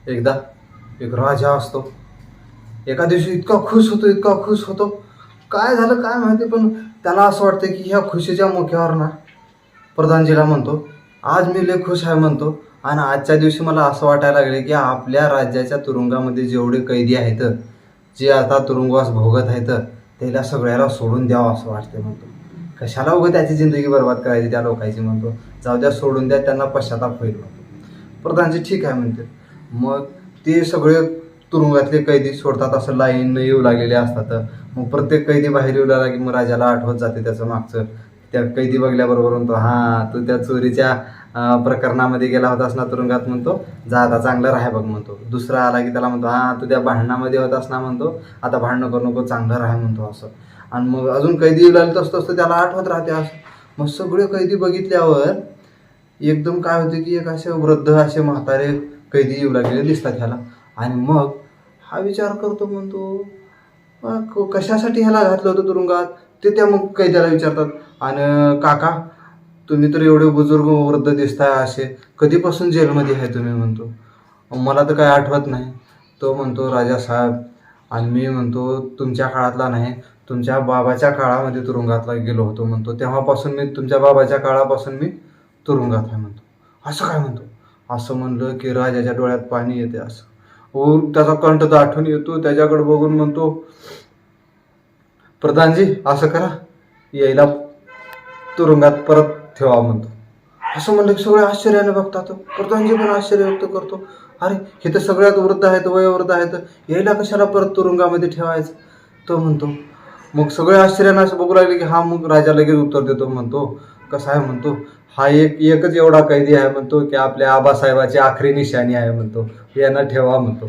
एकदा एक राजा असतो. एका दिवशी इतका खुश होतो. काय झालं काय माहिती, पण त्याला असं वाटतं की ह्या खुशीच्या मुख्यावर ना प्रधानजीला म्हणतो, आज मी लय खुश आहे म्हणतो. आणि आजच्या दिवशी मला असं वाटायला लागले की आपल्या राज्याच्या तुरुंगामध्ये जेवढे कैदी आहेत, जे आता तुरुंगवास भोगत आहेत, त्याला सगळ्याला सोडून द्यावं असं वाटते म्हणतो. कशाला उगं त्याची जिंदगी बर्बाद करायची त्या लोकांची म्हणतो. जाऊ द्या, सोडून द्या, त्यांना पश्चाताप होईल म्हणतो. प्रधानजी ठीक आहे म्हणते. मग ते सगळे तुरुंगातले कैदी सोडतात, असं लाईन येऊ लागलेले असतात. मग प्रत्येक कैदी बाहेर येऊ लागला की मग राजाला आठवत जाते त्याचं मागचं. त्या कैदी बघल्याबरोबर म्हणतो, हां तू त्या चोरीच्या प्रकरणामध्ये गेला होतास ना तुरुंगात म्हणतो, जा आता चांगलं राहा बघ म्हणतो. दुसरा आला की त्याला म्हणतो, हां तू त्या भांडणामध्ये होतास ना म्हणतो, आता भांडणं करू नको, चांगलं राहा म्हणतो असं. आणि मग अजून कैदी येऊ लागले तसं त्याला आठवत राहते असं. मग सगळे कैदी बघितल्यावर एकदम काय होते की एक असे वृद्ध असे म्हातारे कैदी येऊ लागलेले दिसतात ह्याला. आणि मग हा विचार करतो, म्हणतो कशासाठी ह्याला घातलं होतं तुरुंगात. ते त्या मग कैद्याला विचारतात, आणि काका तुम्ही तर एवढे बुजुर्ग वृद्ध दिसताय, असे कधीपासून जेलमध्ये आहे तुम्ही म्हणतो. मला तर काही आठवत नाही. तो म्हणतो, राजा साहेब आणि मी म्हणतो तुमच्या काळातला नाही, तुमच्या बाबाच्या काळामध्ये तुरुंगातला गेलो होतो म्हणतो. तेव्हापासून मी तुमच्या बाबाच्या काळापासून मी तुरुंगात आहे म्हणतो. असं काय म्हणतो. असं म्हणलं की राजाच्या डोळ्यात पाणी येते. असं त्याचा कंठ दाटून येतो. त्याच्याकडे बघून म्हणतो, प्रधानजी असं करा, यायला तुरुंगात परत ठेवा म्हणतो. असं म्हणलं की सगळे आश्चर्याने बघतात. प्रधानजी पण आश्चर्य व्यक्त करतो, अरे हे तर सगळ्यात वृद्ध आहेत, वयोवृद्ध आहेत, यायला कशाला परत तुरुंगामध्ये ठेवायचं. तो म्हणतो, मग सगळे आश्चर्याने असं बघू लागले की हा मग राजा लगेच उत्तर देतो. म्हणतो, कसं आहे म्हणतो, हा एकच एवढा कैदी आहे म्हणतो की आपल्या आबासाहेबाची आखरी निशाणी आहे म्हणतो, यांना ठेवा म्हणतो.